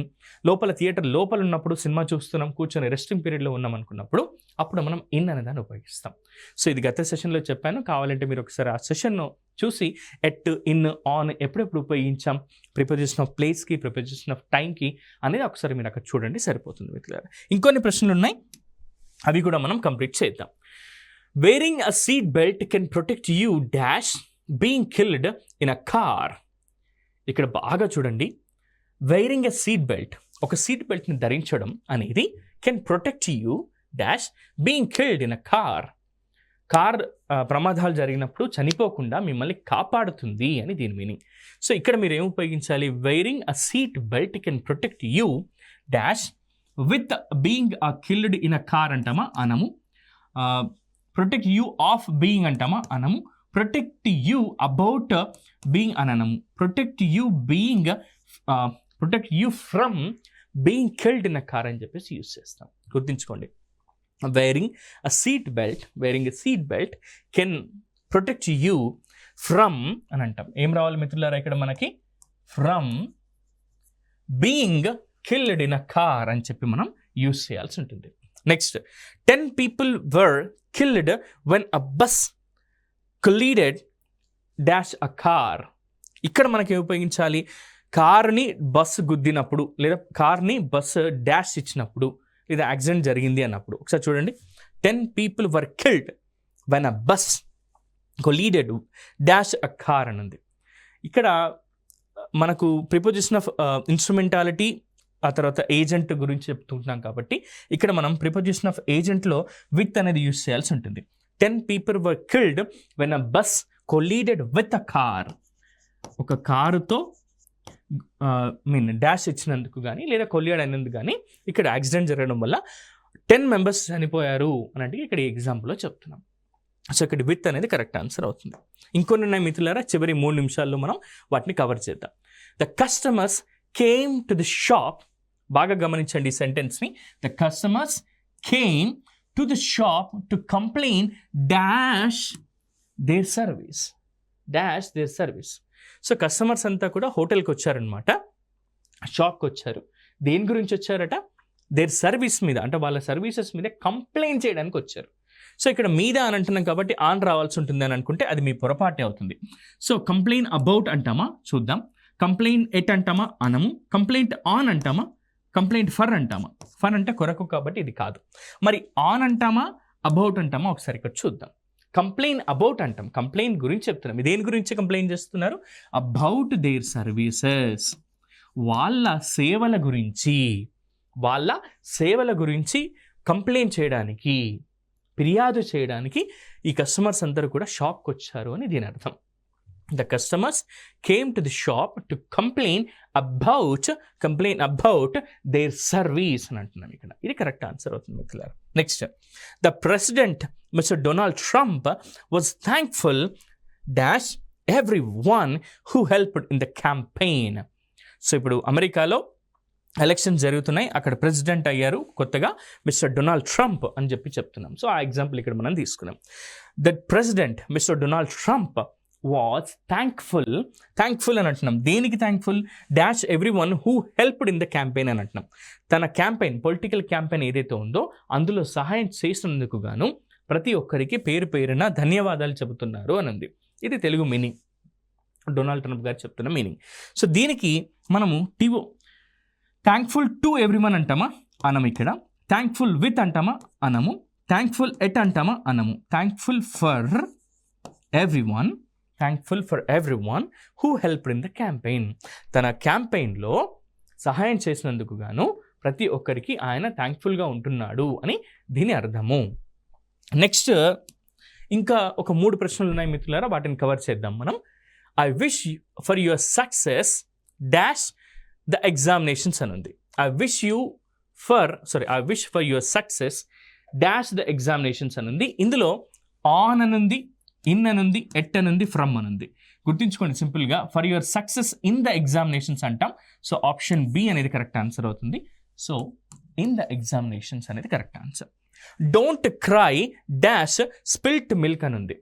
A: థియేటర్ లోపల ఉన్నప్పుడు సినిమా చూస్తున్నాం, కూర్చొని రెస్టింగ్ పీరియడ్లో ఉన్నాం అనుకున్నప్పుడు అప్పుడు మనం ఇన్ అనే దాన్ని ఉపయోగిస్తాం. సో ఇది గత సెషన్లో చెప్పాను, కావాలంటే మీరు ఒకసారి ఆ సెషన్ను చూసి ఎట్, ఇన్, ఆన్ ఎప్పుడెప్పుడు ఉపయోగించాం, ప్రిపోజిషన్ ఆఫ్ ప్లేస్కి, ప్రిపోజిషన్ ఆఫ్ టైంకి అనేది ఒకసారి మీరు అక్కడ చూడండి, సరిపోతుంది మిత్రులారా. ఇంకొన్ని ప్రశ్నలు ఉన్నాయి, అవి కూడా మనం కంప్లీట్ చేద్దాం. Wearing a seat belt can protect you dash being killed in a car. ఇక్కడ బాగా చూడండి, వేరింగ్ ఎ సీట్ బెల్ట్, ఒక సీట్ బెల్ట్ని ధరించడం అనేది can protect you dash being killed in a car. Car ప్రమాదాలు జరిగినప్పుడు చనిపోకుండా మిమ్మల్ని కాపాడుతుంది అని దీని మీనింగ్. సో ఇక్కడ మీరు ఏం ఉపయోగించాలి, wearing a seat belt can protect you dash with being killed in a car అంటామా అనము, ప్రొటెక్ట్ యూ ఆఫ్ బీయింగ్ అంటామా అనము, ప్రొటెక్ట్ యూ అబౌట్ బీయింగ్ అనము, protect you from being killed in a car అని చెప్పేసి యూజ్ చేస్తాం. గుర్తుంచుకోండి, wearing a seat belt can protect you from అని అంటాం. ఏం రావాలి మిత్రులారా ఇక్కడ మనకి, from being killed in a car అని చెప్పి మనం యూస్ చేయాల్సి ఉంటుంది. Next 10 people were killed when a bus collided dash a car. ఇక్కడ మనకి ఉపయోగించాలి కార్ని బస్సు గుద్దినప్పుడు లేదా కార్ని బస్సు డాష్ ఇచ్చినప్పుడు లేదా యాక్సిడెంట్ జరిగింది అన్నప్పుడు. ఒకసారి చూడండి 10 people were killed when a bus collided dash a car అని ఉంది. ఇక్కడ మనకు ప్రిపోజిషన్ ఆఫ్ ఇన్స్ట్రుమెంటాలిటీ ఆ తర్వాత ఏజెంట్ గురించి చెప్తుంటున్నాం కాబట్టి ఇక్కడ మనం ప్రిపోజిషన్ ఆఫ్ ఏజెంట్లో విత్ అనేది యూస్ చేయాల్సి ఉంటుంది. 10 people were killed when a bus collided with a car. ఒక కారుతో డాష్ ఇచ్చినందుకు కానీ లేదా కొల్లియాడ్ అయినందుకు కానీ ఇక్కడ యాక్సిడెంట్ జరగడం వల్ల 10 members చనిపోయారు అని అంటే ఇక్కడ ఎగ్జాంపుల్లో చెప్తున్నాం. సో ఇక్కడ విత్ అనేది కరెక్ట్ ఆన్సర్ అవుతుంది. ఇంకొన్ని ఉన్నాయి మిత్రులారా, చివరి 3 నిమిషాల్లో మనం వాటిని కవర్ చేద్దాం. The customers came to the shop. బాగా గమనించండి ఈ సెంటెన్స్ని. The customers came to the shop to complain dash their service. Dash their service. So customers అంతా కూడా హోటల్కి వచ్చారనమాట, షాప్కి వచ్చారు. దేని గురించి వచ్చారట? దేర్ సర్వీస్ మీద, అంటే వాళ్ళ సర్వీసెస్ మీద కంప్లైంట్ చేయడానికి వచ్చారు. సో ఇక్కడ మీద అని అంటున్నాం కాబట్టి ఆన్ రావాల్సి ఉంటుంది అని అనుకుంటే అది మీ పొరపాటే అవుతుంది. సో కంప్లైంట్ అబౌట్ అంటామా చూద్దాం. కంప్లైంట్ ఎట్ అంటామా అనము. కంప్లైంట్ ఆన్ అంటామా, కంప్లైంట్ ఫర్ అంటామా. ఫర్ అంటే కొరకు కాబట్టి ఇది కాదు. మరి ఆన్ అంటామా అబౌట్ అంటామా ఒకసారి ఇక్కడ చూద్దాం. కంప్లైంట్ అబౌట్ అంటాం, కంప్లైంట్ గురించి చెప్తున్నాం. దేని గురించి కంప్లైంట్ చేస్తున్నారు? అబౌట్ దేర్ సర్వీసెస్, వాళ్ళ సేవల గురించి, వాళ్ళ సేవల గురించి కంప్లైంట్ చేయడానికి, ఫిర్యాదు చేయడానికి ఈ కస్టమర్స్ అందరూ కూడా షాప్కి వచ్చారు అని దీని అర్థం. The customers came to the shop to complain about their service అని అంటున్నాం ఇక్కడ. ఇది కరెక్ట్ ఆన్సర్ అవుతుంది మిత్రులారా. Next, the president mister Donald Trump was thankful dash every one who helped in the campaign. So ఇప్పుడు అమెరికాలో ఎలక్షన్స్ జరుగుతున్నాయి, అక్కడ ప్రెసిడెంట్ అయ్యారు కొత్తగా మిస్టర్ డొనాల్డ్ ట్రంప్ అని చెప్పి చెప్తున్నాం. సో ఆ ఎగ్జాంపుల్ ఇక్కడ మనం తీసుకున్నాం. The president mister Donald Trump was thankful అని అంటున్నాం. దేనికి thankful? Dash every one who helped in the campaign అని అంటున్నాం. తన క్యాంపెయిన్, పొలిటికల్ క్యాంపెయిన్ ఏదైతే ఉందో అందులో సహాయం చేసినందుకు గాను ప్రతి ఒక్కరికి పేరు పేరున ధన్యవాదాలు చెబుతున్నారు అని ఉంది. ఇది తెలుగు మీనింగ్, డొనాల్డ్ ట్రంప్ గారు చెప్తున్న మీనింగ్. సో దీనికి మనము థ్యాంక్ఫుల్ టు ఎవ్రీవన్ అంటామా అనము. ఇక్కడ థ్యాంక్ఫుల్ విత్ అంటామా అనము. థ్యాంక్ఫుల్ ఎట్ అంటామా అనము. Thankful for everyone who helped in the campaign. తన క్యాంపెయిన్లో సహాయం చేసినందుకు గాను ప్రతి ఒక్కరికి ఆయన థ్యాంక్ఫుల్గా ఉంటున్నాడు అని దీని అర్థము. నెక్స్ట్ ఇంకా ఒక 3 ప్రశ్నలు ఉన్నాయి మిత్రులారా, వాటిని కవర్ చేద్దాం మనం. I wish for your success dash the examinations అని ఉంది. I wish for your success dash the examinations అని ఉంది. ఇందులో ఆన్ అని ఉంది, ఇన్ అని ఉంది, ఎట్ అని ఉంది, ఫ్రమ్ అని ఉంది. గుర్తుంచుకోండి సింపుల్గా, for your success in the examinations అంటాం. సో ఆప్షన్ బి అనేది కరెక్ట్ ఆన్సర్ అవుతుంది. సో ఇన్ ద ఎగ్జామినేషన్స్ అనేది correct answer. Don't cry dash spilt milk అని ఉంది.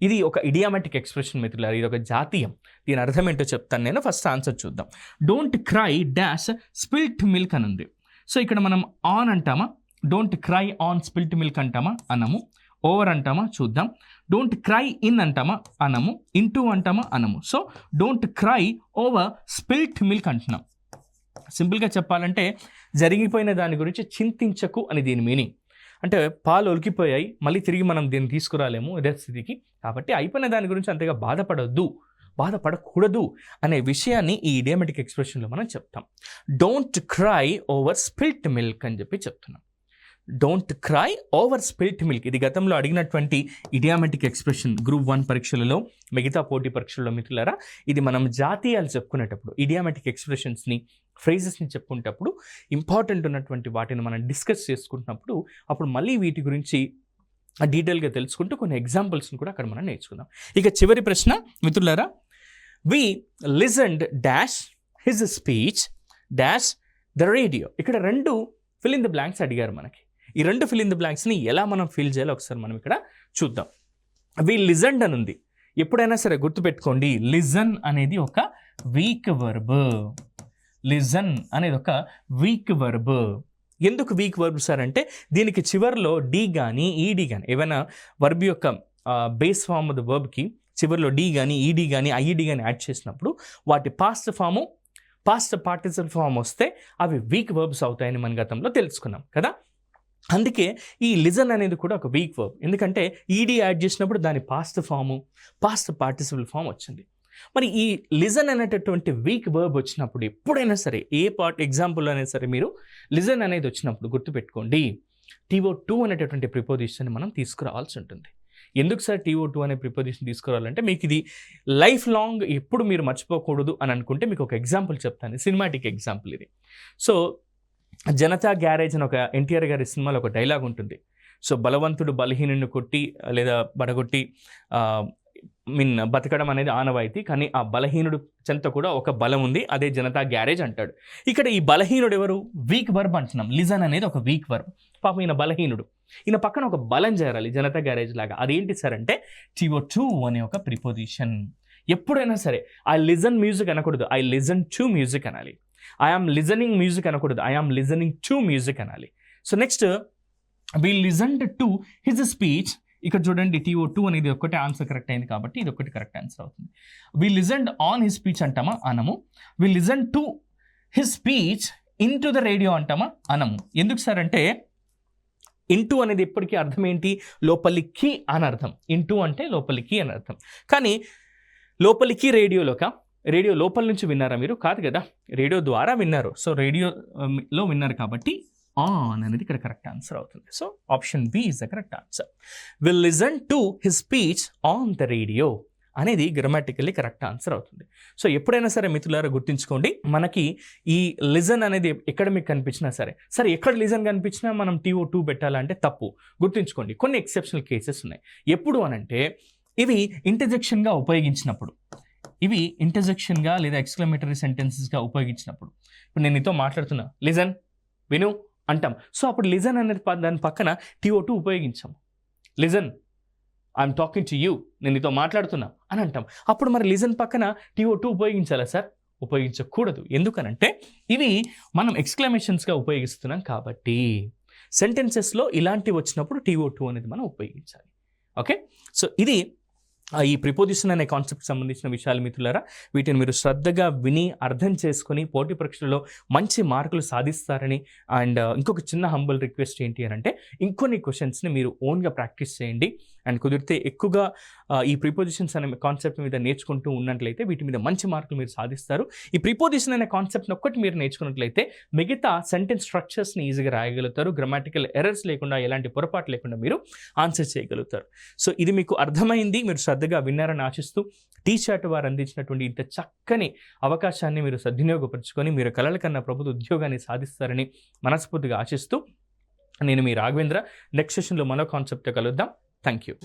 A: ఇది ఒక ఇడియామాటిక్ ఎక్స్ప్రెషన్ మిత్రులారా, ఇది ఒక జాతీయం. దీని అర్థం ఏంటో చెప్తాను నేను. ఫస్ట్ ఆన్సర్ చూద్దాం. Don't cry dash spilt milk అని ఉంది. సో ఇక్కడ మనం ఆన్ అంటామా, don't cry on spilt milk అంటామా అనము. ఓవర్ అంటామా చూద్దాం. డోంట్ క్రై ఇన్ అంటామా అనము. ఇంటూ అంటామా అనము. So don't cry over spilt milk అంటున్నాం. సింపుల్గా చెప్పాలంటే జరిగిపోయిన దాని గురించి చింతించకు అని దీని మీనింగ్. అంటే పాలు ఒలికిపోయాయి, మళ్ళీ తిరిగి మనం దీన్ని తీసుకురాలేము యథాస్థితికి, కాబట్టి అయిపోయిన దాని గురించి అంతగా బాధపడకూడదు అనే విషయాన్ని ఈ ఇడియామాటిక్ ఎక్స్ప్రెషన్లో మనం చెప్తాం. Don't cry over spilt milk అని చెప్పి చెప్తున్నాం. Don't cry over spilt milk ఇది గతంలో అడిగినటువంటి ఇడియామాటిక్ ఎక్స్ప్రెషన్ గ్రూప్ 1 పరీక్షలలో, మిగతా పోటీ పరీక్షల్లో మిత్రులారా. ఇది మనం జాతీయాలు చెప్పుకునేటప్పుడు, ఇడియామాటిక్ ఎక్స్ప్రెషన్స్ని, ఫ్రేజెస్ని చెప్పుకునేటప్పుడు ఇంపార్టెంట్ ఉన్నటువంటి వాటిని మనం డిస్కస్ చేసుకుంటున్నప్పుడు అప్పుడు మళ్ళీ వీటి గురించి డీటెయిల్గా తెలుసుకుంటూ కొన్ని ఎగ్జాంపుల్స్ని కూడా అక్కడ మనం నేర్చుకుందాం. ఇక చివరి ప్రశ్న మిత్రులారా, we listened dash his speech dash the radio. ఇక్కడ 2 ఫిల్ ఇన్ ద బ్లాంక్స్ అడిగారు మనకి. ఈ 2 ఫిల్ ఇన్ ద బ్లాంక్స్ని ఎలా మనం ఫిల్ చేయాలో ఒకసారి మనం ఇక్కడ చూద్దాం. వి లిజన్డ్ అని ఉంది. ఎప్పుడైనా సరే గుర్తుపెట్టుకోండి, లిజన్ అనేది ఒక వీక్ వర్బ్. లిజన్ అనేది ఒక వీక్ వర్బ్. ఎందుకు వీక్ వర్బ్ సార్ అంటే దీనికి చివరిలో డి కానీ ఈడి కానీ ఏమైనా వర్బ్ యొక్క బేస్ ఫామ్ ఆఫ్ ద వర్బ్కి చివరిలో డి కానీ ఈడి కానీ ఐఈడి కానీ యాడ్ చేసినప్పుడు వాటి పాస్ట్ పార్టిసిపల్ ఫామ్ వస్తే అవి వీక్ వర్బ్స్ అవుతాయని మన గతంలో తెలుసుకున్నాం కదా. అందుకే ఈ లిజన్ అనేది కూడా ఒక వీక్ వర్బ్. ఎందుకంటే ఈడి యాడ్ చేసినప్పుడు దాని పాస్ట్ పార్టిసిపల్ ఫామ్ వచ్చింది. మరి ఈ లిజన్ అనేటటువంటి వీక్ వర్బ్ వచ్చినప్పుడు ఎప్పుడైనా సరే ఏ ఎగ్జాంపుల్ అయినా సరే మీరు లిజన్ అనేది వచ్చినప్పుడు గుర్తుపెట్టుకోండి TO2 అనేటటువంటి ప్రిపోజిషన్ మనం తీసుకురావాల్సి ఉంటుంది. ఎందుకు సార్ TO2 అనే ప్రిపోజిషన్ తీసుకురావాలంటే మీకు ఇది లైఫ్ లాంగ్ ఎప్పుడు మీరు మర్చిపోకూడదు అని అనుకుంటే మీకు ఒక ఎగ్జాంపుల్ చెప్తాను, సినిమాటిక్ ఎగ్జాంపుల్ ఇది. సో జనతా గ్యారేజ్ అని ఒక ఎన్టీఆర్ గారి సినిమాలో ఒక డైలాగ్ ఉంటుంది. సో బలవంతుడు బలహీనుని కొట్టి లేదా బడగొట్టి బతకడం అనేది ఆనవాయితీ, కానీ ఆ బలహీనుడు చెంత కూడా ఒక బలం ఉంది, అదే జనతా గ్యారేజ్ అంటాడు. ఇక్కడ ఈ బలహీనుడు ఎవరు? వీక్ వర్బ్ అంటున్నాం. లిజన్ అనేది ఒక వీక్ వర్బ్. పాపం ఈయన బలహీనుడు, ఈయన పక్కన ఒక బలం చేరాలి జనతా గ్యారేజ్ లాగా. అదేంటి సార్ అంటే TO2 అనే ఒక ప్రిపోజిషన్. ఎప్పుడైనా సరే ఐ లిజన్ మ్యూజిక్ అనకూడదు, ఐ లిజన్ టు మ్యూజిక్ అనాలి. ఐ ఆమ్ లిజనింగ్ మ్యూజిక్ అనకూడదు, I am listening to music అనాలి. So next we listened to his speech. ఇక్కడ చూడండి TO2 అనేది ఒకటే ఆన్సర్ కరెక్ట్ అయింది కాబట్టి ఇది ఒకటి కరెక్ట్ ఆన్సర్ అవుతుంది. We listened on his speech అంటామా? అనము. We listen to his speech into the radio అంటామా? అనము. ఎందుకు సార్ అంటే ఇంటూ అనేది ఎప్పటికీ అర్థం ఏంటి? లోపలికి అని అర్థం. ఇంటూ అంటే లోపలికి అని అర్థం. కానీ లోపలికి రేడియో లోపల నుంచి విన్నారా మీరు? కాదు కదా, రేడియో ద్వారా విన్నారు. సో రేడియోలో విన్నారు కాబట్టి ఆన్ అనేది ఇక్కడ కరెక్ట్ ఆన్సర్ అవుతుంది. So option B is the correct answer. Will listen to his speech on the radio అనేది గ్రామాటికల్లీ కరెక్ట్ ఆన్సర్ అవుతుంది. సో ఎప్పుడైనా సరే మిత్రులారా గుర్తుంచుకోండి, మనకి ఈ లిజన్ అనేది ఎక్కడ మీకు కనిపించినా సరే ఎక్కడ లిజన్ కనిపించినా మనం TO2 పెట్టాలంటే తప్పు. గుర్తుంచుకోండి, కొన్ని ఎక్సెప్షనల్ కేసెస్ ఉన్నాయి. ఎప్పుడు అనంటే ఇవి ఇంటర్జెక్షన్గా ఉపయోగించినప్పుడు, ఇవి ఇంటర్జెక్షన్గా లేదా ఎక్స్క్లమేటరీ సెంటెన్సెస్గా ఉపయోగించినప్పుడు. ఇప్పుడు నేను నీతో మాట్లాడుతున్నా, లిజన్ విను అంటాం. సో అప్పుడు లిజన్ అనేది దాని పక్కన TO2 ఉపయోగించాము. Listen I'm talking to you, నేను నీతో మాట్లాడుతున్నా అని అంటాం. అప్పుడు మరి లిజన్ పక్కన TO2 ఉపయోగించాలా సార్? ఉపయోగించకూడదు. ఎందుకనంటే ఇవి మనం ఎక్స్క్లమేషన్స్గా ఉపయోగిస్తున్నాం కాబట్టి సెంటెన్సెస్లో ఇలాంటివి వచ్చినప్పుడు TO2 అనేది మనం ఉపయోగించాలి. ఓకే, సో ఇది ఈ ప్రిపోజిషన్ అనే కాన్సెప్ట్ సంబంధించిన విషయాలు మిత్రులారా. వీటిని మీరు శ్రద్ధగా విని అర్థం చేసుకొని పోటీ పరీక్షలలో మంచి మార్కులు సాధిస్తారని. అండ్ ఇంకొక చిన్న హంబుల్ రిక్వెస్ట్ ఏంటి అని అంటే ఇంకొన్ని క్వశ్చన్స్ని మీరు ఓన్గా ప్రాక్టీస్ చేయండి. అండ్ కుదిరితే ఎక్కువగా ఈ ప్రిపోజిషన్స్ అనే కాన్సెప్ట్ మీద నేర్చుకుంటూ ఉన్నట్లయితే వీటి మీద మంచి మార్కులు మీరు సాధిస్తారు. ఈ ప్రిపోజిషన్ అనే కాన్సెప్ట్ని ఒక్కటి మీరు నేర్చుకున్నట్లయితే మిగతా సెంటెన్స్ స్ట్రక్చర్స్ని ఈజీగా రాయగలుగుతారు. గ్రామాటికల్ ఎర్రర్స్ లేకుండా, ఎలాంటి పొరపాటు లేకుండా మీరు ఆన్సర్ చేయగలుగుతారు. సో ఇది మీకు అర్థమైంది, మీరు శ్రద్ధగా విన్నారని ఆశిస్తూ టీచాట్ వారు అందించినటువంటి ఇంత చక్కని అవకాశాన్ని మీరు సద్వినియోగపరుచుకొని మీరు కలల కన్నా ప్రభుత్వ ఉద్యోగాన్ని సాధిస్తారని మనస్ఫూర్తిగా ఆశిస్తూ నేను మీ రాఘవేంద్ర. నెక్స్ట్ సెషన్లో మరో కాన్సెప్ట్తో కలుద్దాం. Thank you.